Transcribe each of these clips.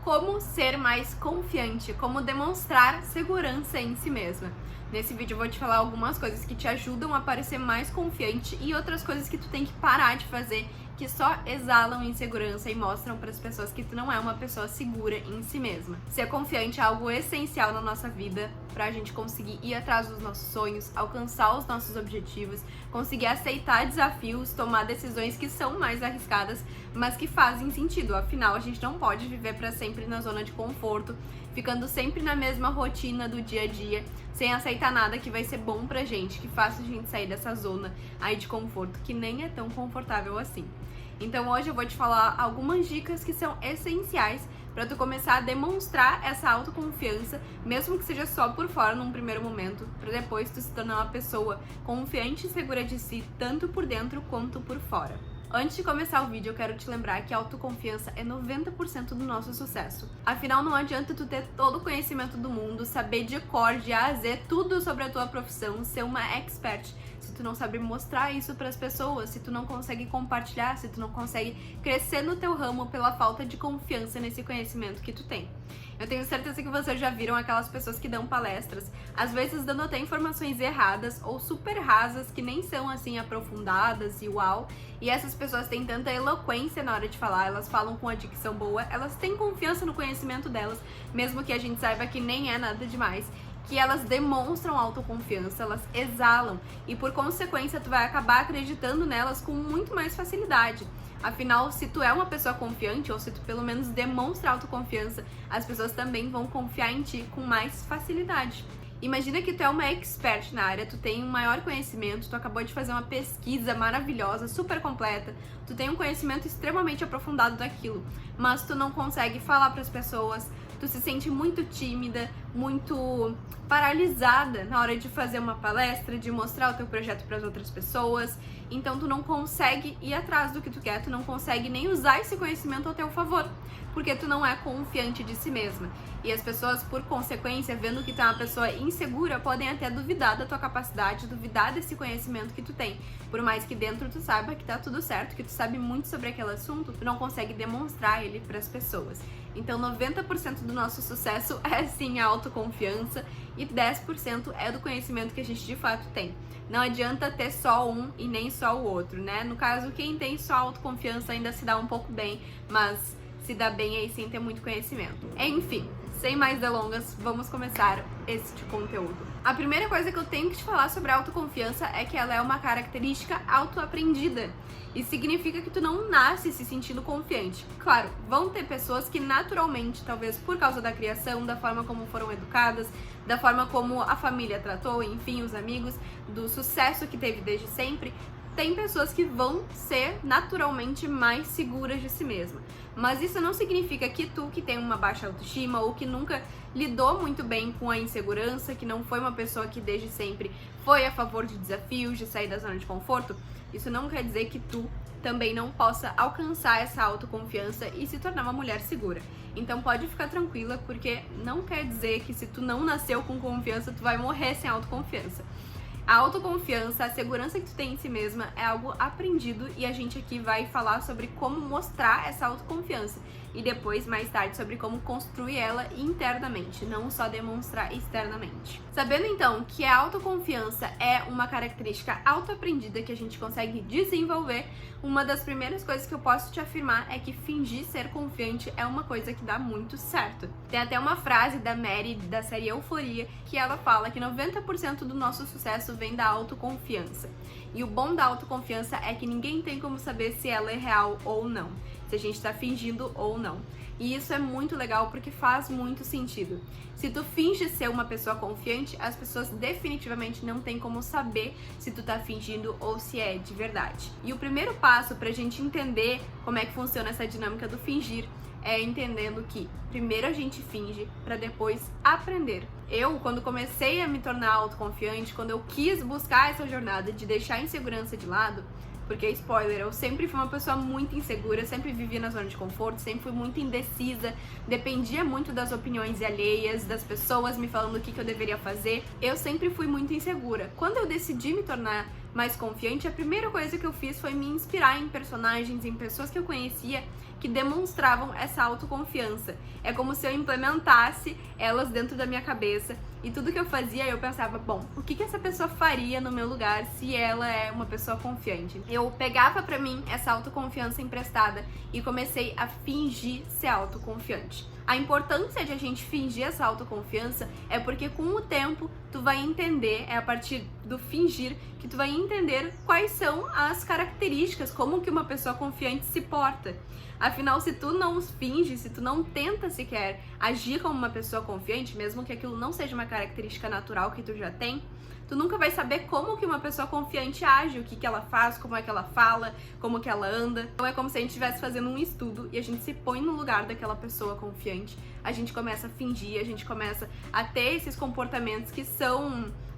como ser mais confiante, como demonstrar segurança em si mesma. Nesse vídeo eu vou te falar algumas coisas que te ajudam a parecer mais confiante e outras coisas que tu tem que parar de fazer, que só exalam insegurança e mostram para as pessoas que tu não é uma pessoa segura em si mesma. Ser confiante é algo essencial na nossa vida para a gente conseguir ir atrás dos nossos sonhos, alcançar os nossos objetivos, conseguir aceitar desafios, tomar decisões que são mais arriscadas, mas que fazem sentido. Afinal, a gente não pode viver para sempre na zona de conforto, ficando sempre na mesma rotina do dia a dia, sem aceitar nada que vai ser bom pra gente, que faça a gente sair dessa zona aí de conforto, que nem é tão confortável assim. Então hoje eu vou te falar algumas dicas que são essenciais para tu começar a demonstrar essa autoconfiança, mesmo que seja só por fora num primeiro momento, para depois tu se tornar uma pessoa confiante e segura de si, tanto por dentro quanto por fora. Antes de começar o vídeo, eu quero te lembrar que a autoconfiança é 90% do nosso sucesso. Afinal, não adianta tu ter todo o conhecimento do mundo, saber de cor, de A a Z, tudo sobre a tua profissão, ser uma expert, se tu não sabe mostrar isso para as pessoas, se tu não consegue compartilhar, se tu não consegue crescer no teu ramo pela falta de confiança nesse conhecimento que tu tem. Eu tenho certeza que vocês já viram aquelas pessoas que dão palestras, às vezes dando até informações erradas ou super rasas, que nem são assim aprofundadas e uau, e essas pessoas têm tanta eloquência na hora de falar, elas falam com a dicção boa, elas têm confiança no conhecimento delas, mesmo que a gente saiba que nem é nada demais, que elas demonstram autoconfiança, elas exalam, e por consequência tu vai acabar acreditando nelas com muito mais facilidade. Afinal, se tu é uma pessoa confiante, ou se tu pelo menos demonstra autoconfiança, as pessoas também vão confiar em ti com mais facilidade. Imagina que tu é uma expert na área, tu tem um maior conhecimento, tu acabou de fazer uma pesquisa maravilhosa, super completa, tu tem um conhecimento extremamente aprofundado daquilo, mas tu não consegue falar para as pessoas, tu se sente muito tímida, muito paralisada na hora de fazer uma palestra, de mostrar o teu projeto para as outras pessoas, então tu não consegue ir atrás do que tu quer, tu não consegue nem usar esse conhecimento ao teu favor, porque tu não é confiante de si mesma. E as pessoas, por consequência, vendo que tu é uma pessoa insegura, podem até duvidar da tua capacidade, duvidar desse conhecimento que tu tem. Por mais que dentro tu saiba que tá tudo certo, que tu sabe muito sobre aquele assunto, tu não consegue demonstrar ele para as pessoas. Então 90% do nosso sucesso é sim a autoconfiança e 10% é do conhecimento que a gente de fato tem. Não adianta ter só um e nem só o outro, né? No caso, quem tem só autoconfiança ainda se dá um pouco bem, mas se dá bem aí sim ter muito conhecimento. Enfim, sem mais delongas, vamos começar este conteúdo. A primeira coisa que eu tenho que te falar sobre a autoconfiança é que ela é uma característica autoaprendida. Isso significa que tu não nasce se sentindo confiante. Claro, vão ter pessoas que naturalmente, talvez por causa da criação, da forma como foram educadas, da forma como a família tratou, enfim, os amigos, do sucesso que teve desde sempre, tem pessoas que vão ser naturalmente mais seguras de si mesma. Mas isso não significa que tu, que tem uma baixa autoestima ou que nunca lidou muito bem com a insegurança, que não foi uma pessoa que desde sempre foi a favor de desafios, de sair da zona de conforto, isso não quer dizer que tu também não possa alcançar essa autoconfiança e se tornar uma mulher segura. Então pode ficar tranquila, porque não quer dizer que se tu não nasceu com confiança, tu vai morrer sem autoconfiança. A autoconfiança, a segurança que tu tem em si mesma é algo aprendido e a gente aqui vai falar sobre como mostrar essa autoconfiança e depois, mais tarde, sobre como construir ela internamente, não só demonstrar externamente. Sabendo então que a autoconfiança é uma característica autoaprendida que a gente consegue desenvolver, uma das primeiras coisas que eu posso te afirmar é que fingir ser confiante é uma coisa que dá muito certo. Tem até uma frase da Mary, da série Euforia, que ela fala que 90% do nosso sucesso vem da autoconfiança. E o bom da autoconfiança é que ninguém tem como saber se ela é real ou não, se a gente tá fingindo ou não. E isso é muito legal porque faz muito sentido. Se tu finge ser uma pessoa confiante, as pessoas definitivamente não têm como saber se tu tá fingindo ou se é de verdade. E o primeiro passo pra gente entender como é que funciona essa dinâmica do fingir é entendendo que primeiro a gente finge para depois aprender. Eu, quando comecei a me tornar autoconfiante, quando eu quis buscar essa jornada de deixar a insegurança de lado, porque, spoiler, eu sempre fui uma pessoa muito insegura, sempre vivia na zona de conforto, sempre fui muito indecisa, dependia muito das opiniões alheias, das pessoas me falando o que eu deveria fazer. Eu sempre fui muito insegura. Quando eu decidi me tornar mais confiante, a primeira coisa que eu fiz foi me inspirar em personagens, em pessoas que eu conhecia que demonstravam essa autoconfiança. É como se eu implementasse elas dentro da minha cabeça e tudo que eu fazia eu pensava, bom, o que essa pessoa faria no meu lugar se ela é uma pessoa confiante? Eu pegava pra mim essa autoconfiança emprestada e comecei a fingir ser autoconfiante. A importância de a gente fingir essa autoconfiança é porque com o tempo tu vai entender, é a partir do fingir que tu vai entender quais são as características, como que uma pessoa confiante se porta. Afinal, se tu não finge, se tu não tenta sequer agir como uma pessoa confiante, mesmo que aquilo não seja uma característica natural que tu já tem, tu nunca vai saber como que uma pessoa confiante age, o que ela faz, como é que ela fala, como que ela anda. Então é como se a gente estivesse fazendo um estudo e a gente se põe no lugar daquela pessoa confiante, a gente começa a fingir, a gente começa a ter esses comportamentos que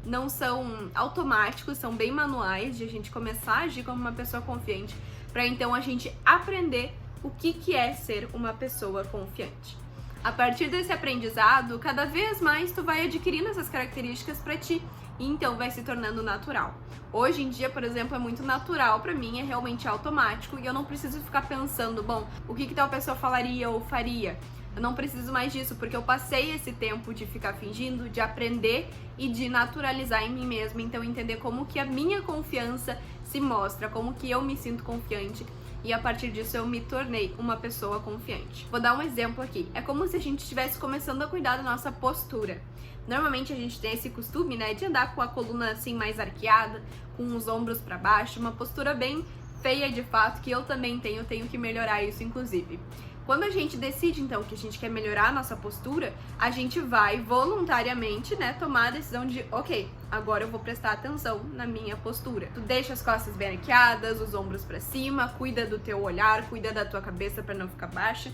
não são automáticos, são bem manuais, de a gente começar a agir como uma pessoa confiante, para então a gente aprender o que é ser uma pessoa confiante. A partir desse aprendizado, cada vez mais tu vai adquirindo essas características para ti e então vai se tornando natural. Hoje em dia, por exemplo, é muito natural para mim, é realmente automático e eu não preciso ficar pensando, bom, o que tal pessoa falaria ou faria? Eu não preciso mais disso, porque eu passei esse tempo de ficar fingindo, de aprender e de naturalizar em mim mesma, então entender como que a minha confiança se mostra, como que eu me sinto confiante. E a partir disso eu me tornei uma pessoa confiante. Vou dar um exemplo aqui. É como se a gente estivesse começando a cuidar da nossa postura. Normalmente a gente tem esse costume, né, de andar com a coluna assim mais arqueada, com os ombros para baixo, uma postura bem feia de fato, que eu também tenho que melhorar isso inclusive. Quando a gente decide, então, que a gente quer melhorar a nossa postura, a gente vai voluntariamente, né, tomar a decisão de, ok, agora eu vou prestar atenção na minha postura. Tu deixa as costas bem arqueadas, os ombros pra cima, cuida do teu olhar, cuida da tua cabeça pra não ficar baixa.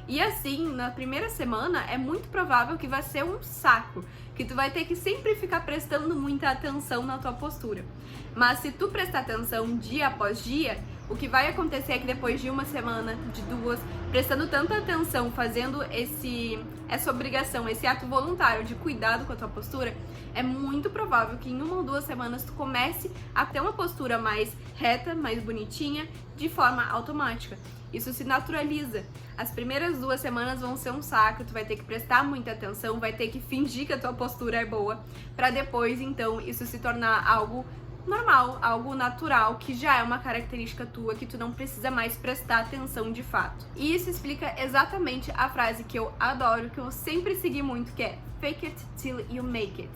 E assim, na primeira semana, é muito provável que vai ser um saco, que tu vai ter que sempre ficar prestando muita atenção na tua postura. Mas se tu prestar atenção dia após dia, o que vai acontecer é que depois de uma semana, de duas, prestando tanta atenção, fazendo essa obrigação, esse ato voluntário de cuidado com a tua postura, é muito provável que em 1 ou 2 semanas tu comece a ter uma postura mais reta, mais bonitinha, de forma automática. Isso se naturaliza. As primeiras 2 semanas vão ser um saco, tu vai ter que prestar muita atenção, vai ter que fingir que a tua postura é boa, pra depois, então, isso se tornar algo normal, algo natural, que já é uma característica tua, que tu não precisa mais prestar atenção de fato. E isso explica exatamente a frase que eu adoro, que eu sempre segui muito, que é fake it till you make it.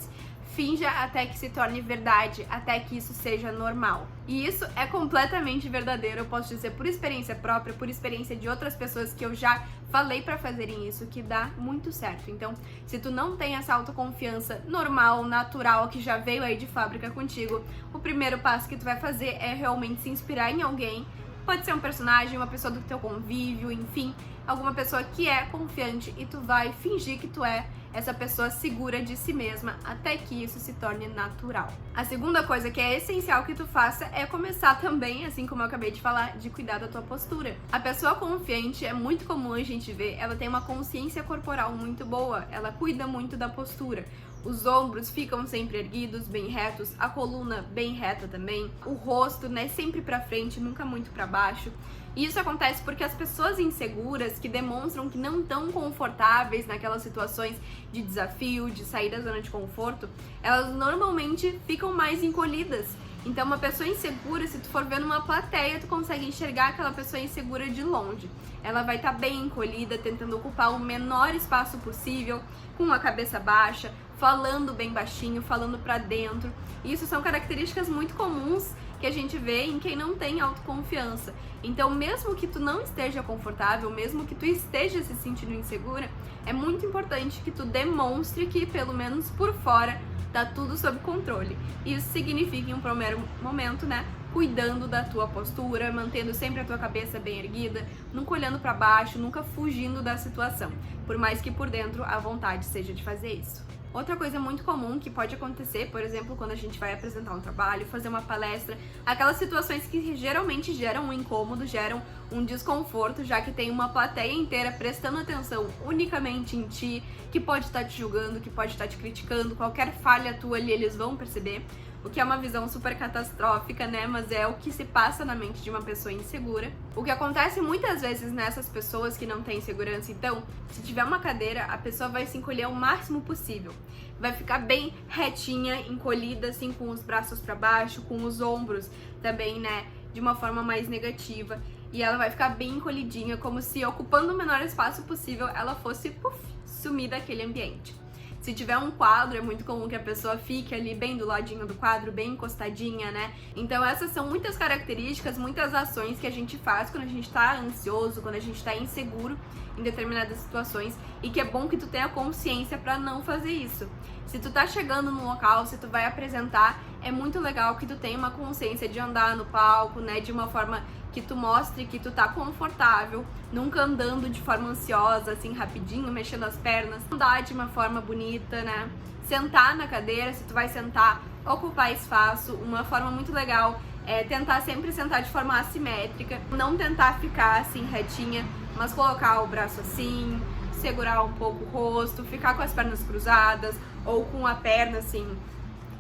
Finja até que se torne verdade, até que isso seja normal. E isso é completamente verdadeiro, eu posso dizer por experiência própria, por experiência de outras pessoas que eu já falei pra fazerem isso, que dá muito certo. Então, se tu não tem essa autoconfiança normal, natural, que já veio aí de fábrica contigo, o primeiro passo que tu vai fazer é realmente se inspirar em alguém. Pode ser um personagem, uma pessoa do teu convívio, enfim, alguma pessoa que é confiante e tu vai fingir que tu é essa pessoa segura de si mesma até que isso se torne natural. A segunda coisa que é essencial que tu faça é começar também, assim como eu acabei de falar, de cuidar da tua postura. A pessoa confiante, é muito comum a gente ver, ela tem uma consciência corporal muito boa, ela cuida muito da postura. Os ombros ficam sempre erguidos, bem retos, a coluna bem reta também, o rosto, né, sempre pra frente, nunca muito pra baixo. E isso acontece porque as pessoas inseguras, que demonstram que não estão confortáveis naquelas situações de desafio, de sair da zona de conforto, elas normalmente ficam mais encolhidas. Então uma pessoa insegura, se tu for ver numa plateia, tu consegue enxergar aquela pessoa insegura de longe. Ela vai estar bem encolhida, tentando ocupar o menor espaço possível, com a cabeça baixa, falando bem baixinho, falando pra dentro. E isso são características muito comuns que a gente vê em quem não tem autoconfiança. Então, mesmo que tu não esteja confortável, mesmo que tu esteja se sentindo insegura, é muito importante que tu demonstre que, pelo menos por fora, tá tudo sob controle. Isso significa, em um primeiro momento, né, cuidando da tua postura, mantendo sempre a tua cabeça bem erguida, nunca olhando pra baixo, nunca fugindo da situação, por mais que por dentro a vontade seja de fazer isso. Outra coisa muito comum que pode acontecer, por exemplo, quando a gente vai apresentar um trabalho, fazer uma palestra, aquelas situações que geralmente geram um incômodo, geram um desconforto, já que tem uma plateia inteira prestando atenção unicamente em ti, que pode estar te julgando, que pode estar te criticando, qualquer falha tua ali eles vão perceber. o que é uma visão super catastrófica, né? Mas é o que se passa na mente de uma pessoa insegura. O que acontece muitas vezes nessas pessoas que não têm segurança, então, se tiver uma cadeira, a pessoa vai se encolher o máximo possível. Vai ficar bem retinha, encolhida, assim, com os braços para baixo, com os ombros também, né? De uma forma mais negativa. E ela vai ficar bem encolhidinha, como se ocupando o menor espaço possível, ela fosse, puf, sumir daquele ambiente. Se tiver um quadro, é muito comum que a pessoa fique ali bem do ladinho do quadro, bem encostadinha, né? Então essas são muitas características, muitas ações que a gente faz quando a gente tá ansioso, quando a gente tá inseguro em determinadas situações, e que é bom que tu tenha consciência pra não fazer isso. Se tu tá chegando num local, se tu vai apresentar, é muito legal que tu tenha uma consciência de andar no palco, né, de uma forma que tu mostre que tu tá confortável, nunca andando de forma ansiosa, assim, rapidinho, mexendo as pernas, andar de uma forma bonita, né, sentar na cadeira, se tu vai sentar, ocupar espaço. Uma forma muito legal é tentar sempre sentar de forma assimétrica, não tentar ficar assim retinha, mas colocar o braço assim, segurar um pouco o rosto, ficar com as pernas cruzadas ou com a perna assim,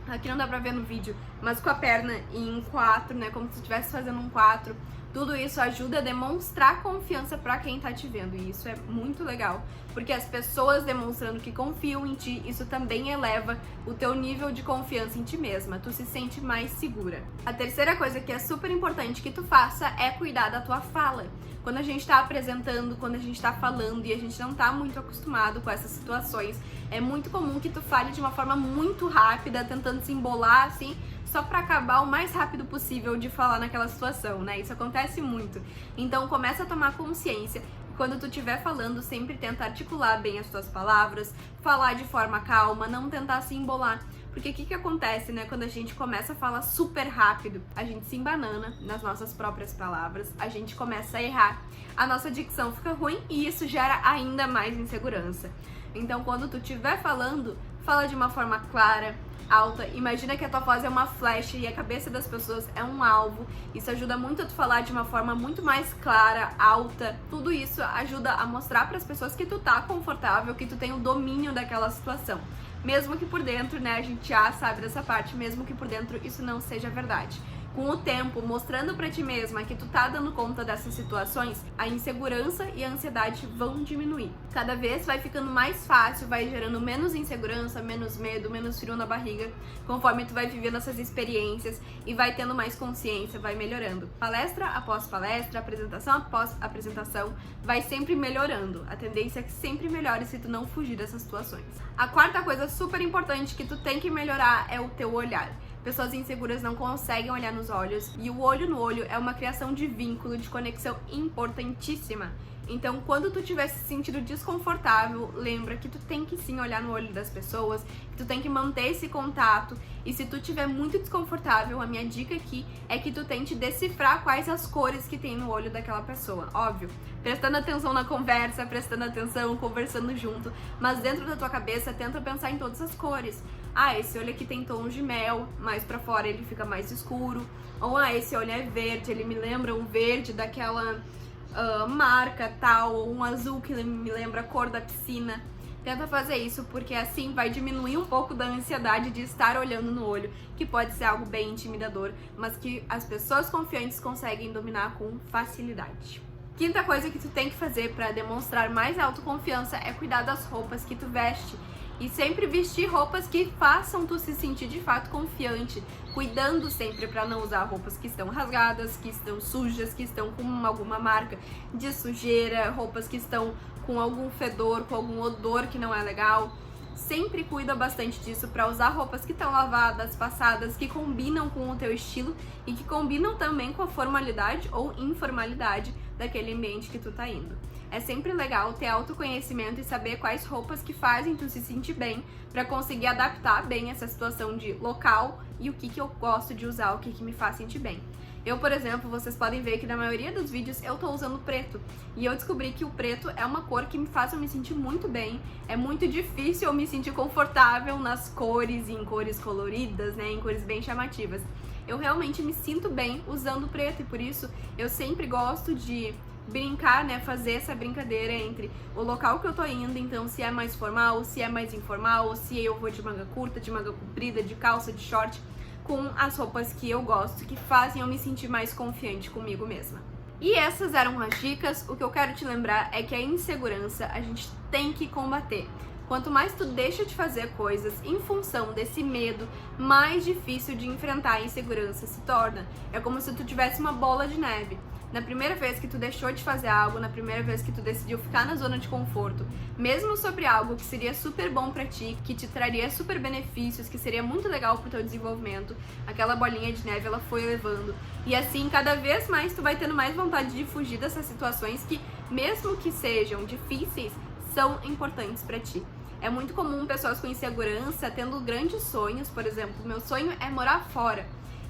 aqui não dá pra ver no vídeo, mas com a perna em 4, né, como se estivesse fazendo um 4. Tudo isso ajuda a demonstrar confiança pra quem tá te vendo, e isso é muito legal, porque as pessoas demonstrando que confiam em ti, isso também eleva o teu nível de confiança em ti mesma, tu se sente mais segura. A terceira coisa que é super importante que tu faça é cuidar da tua fala. Quando a gente tá apresentando, quando a gente tá falando e a gente não tá muito acostumado com essas situações, é muito comum que tu fale de uma forma muito rápida, tentando se embolar assim, só pra acabar o mais rápido possível de falar naquela situação, né? Isso acontece muito. Então começa a tomar consciência. Quando tu estiver falando, sempre tenta articular bem as tuas palavras, falar de forma calma, não tentar se embolar. Porque o que acontece, né? Quando a gente começa a falar super rápido, a gente se embanana nas nossas próprias palavras, a gente começa a errar, a nossa dicção fica ruim e isso gera ainda mais insegurança. Então, quando tu estiver falando, fala de uma forma clara, alta. Imagina que a tua voz é uma flecha e a cabeça das pessoas é um alvo. Isso ajuda muito a tu falar de uma forma muito mais clara, alta. Tudo isso ajuda a mostrar para as pessoas que tu tá confortável, que tu tem o domínio daquela situação. Mesmo que por dentro, né, a gente já sabe dessa parte, mesmo que por dentro isso não seja verdade. Com o tempo, mostrando pra ti mesma que tu tá dando conta dessas situações, a insegurança e a ansiedade vão diminuir. Cada vez vai ficando mais fácil, vai gerando menos insegurança, menos medo, menos frio na barriga, conforme tu vai vivendo essas experiências e vai tendo mais consciência, vai melhorando. Palestra após palestra, apresentação após apresentação, vai sempre melhorando. A tendência é que sempre melhore se tu não fugir dessas situações. A quarta coisa super importante que tu tem que melhorar é o teu olhar. Pessoas inseguras não conseguem olhar nos olhos, e o olho no olho é uma criação de vínculo, de conexão importantíssima. Então, quando tu estiver se sentindo desconfortável, lembra que tu tem que sim olhar no olho das pessoas, que tu tem que manter esse contato, e se tu estiver muito desconfortável, a minha dica aqui é que tu tente decifrar quais as cores que tem no olho daquela pessoa, óbvio, prestando atenção na conversa, prestando atenção, conversando junto, mas dentro da tua cabeça tenta pensar em todas as cores. Ah, esse olho aqui tem tons de mel, mais pra fora ele fica mais escuro, ou esse olho é verde, ele me lembra um verde daquela marca tal, ou um azul que me lembra a cor da piscina. Tenta fazer isso, porque assim vai diminuir um pouco da ansiedade de estar olhando no olho, que pode ser algo bem intimidador, mas que as pessoas confiantes conseguem dominar com facilidade. Quinta coisa que tu tem que fazer para demonstrar mais autoconfiança é cuidar das roupas que tu veste. E sempre vestir roupas que façam tu se sentir de fato confiante, cuidando sempre para não usar roupas que estão rasgadas, que estão sujas, que estão com alguma marca de sujeira, roupas que estão com algum fedor, com algum odor que não é legal. Sempre cuida bastante disso para usar roupas que estão lavadas, passadas, que combinam com o teu estilo e que combinam também com a formalidade ou informalidade daquele ambiente que tu tá indo. É sempre legal ter autoconhecimento e saber quais roupas que fazem tu se sentir bem para conseguir adaptar bem essa situação de local e o que eu gosto de usar, o que me faz sentir bem. Eu, por exemplo, vocês podem ver que na maioria dos vídeos eu tô usando preto, e eu descobri que o preto é uma cor que me faz eu me sentir muito bem. É muito difícil eu me sentir confortável nas cores, em cores coloridas, né, em cores bem chamativas. Eu realmente me sinto bem usando preto, e por isso eu sempre gosto de brincar, né, fazer essa brincadeira entre o local que eu tô indo, então se é mais formal, se é mais informal, se eu vou de manga curta, de manga comprida, de calça, de short. com as roupas que eu gosto, que fazem eu me sentir mais confiante comigo mesma. E essas eram as dicas. O que eu quero te lembrar é que a insegurança a gente tem que combater. Quanto mais tu deixa de fazer coisas em função desse medo, mais difícil de enfrentar a insegurança se torna. É como se tu tivesse uma bola de neve. Na primeira vez que tu deixou de fazer algo, na primeira vez que tu decidiu ficar na zona de conforto, mesmo sobre algo que seria super bom pra ti, que te traria super benefícios, que seria muito legal pro teu desenvolvimento, aquela bolinha de neve ela foi elevando. E assim, cada vez mais tu vai tendo mais vontade de fugir dessas situações que, mesmo que sejam difíceis, são importantes pra ti. É muito comum pessoas com insegurança tendo grandes sonhos, por exemplo, meu sonho é morar fora.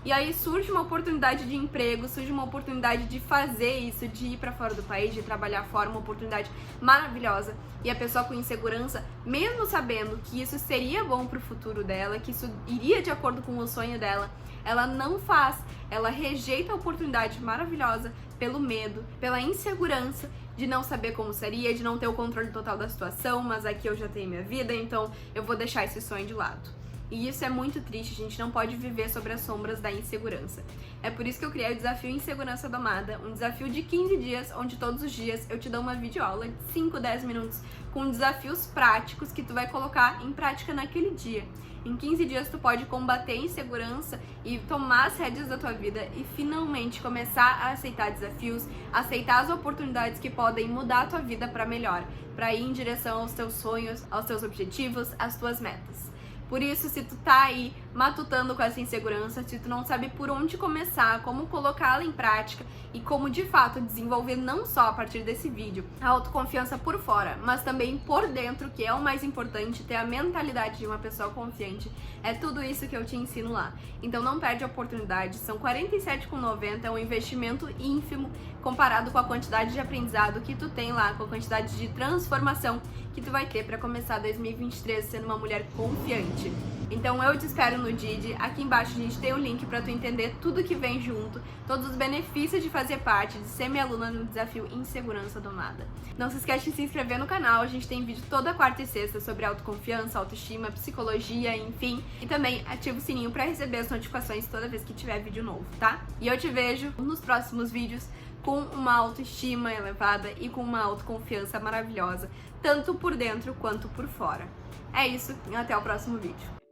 E aí surge uma oportunidade de emprego, surge uma oportunidade de fazer isso, de ir para fora do país, de trabalhar fora, uma oportunidade maravilhosa. E a pessoa com insegurança, mesmo sabendo que isso seria bom pro futuro dela, que isso iria de acordo com o sonho dela, ela não faz, ela rejeita a oportunidade maravilhosa pelo medo, pela insegurança de não saber como seria, de não ter o controle total da situação, mas aqui eu já tenho minha vida, então eu vou deixar esse sonho de lado. E isso é muito triste, a gente não pode viver sobre as sombras da insegurança. É por isso que eu criei o desafio Insegurança Domada, um desafio de 15 dias, onde todos os dias eu te dou uma videoaula de 5, 10 minutos com desafios práticos que tu vai colocar em prática naquele dia. Em 15 dias tu pode combater a insegurança e tomar as rédeas da tua vida e finalmente começar a aceitar desafios, aceitar as oportunidades que podem mudar a tua vida para melhor, para ir em direção aos teus sonhos, aos teus objetivos, às tuas metas. Por isso, se tu tá aí matutando com essa insegurança, se tu não sabe por onde começar, como colocá-la em prática e como de fato desenvolver não só a partir desse vídeo a autoconfiança por fora, mas também por dentro, que é o mais importante, ter a mentalidade de uma pessoa confiante, é tudo isso que eu te ensino lá. Então não perde a oportunidade, são R$ 47,90, é um investimento ínfimo comparado com a quantidade de aprendizado que tu tem lá, com a quantidade de transformação que tu vai ter para começar 2023 sendo uma mulher confiante. Então eu te espero no Didi. Aqui embaixo a gente tem o link para tu entender tudo que vem junto, todos os benefícios de fazer parte, de ser minha aluna no desafio Insegurança Domada. Não se esquece de se inscrever no canal, a gente tem vídeo toda quarta e sexta sobre autoconfiança, autoestima, psicologia, enfim. E também ativa o sininho para receber as notificações toda vez que tiver vídeo novo, tá? E eu te vejo nos próximos vídeos com uma autoestima elevada e com uma autoconfiança maravilhosa, tanto por dentro quanto por fora. É isso, até o próximo vídeo.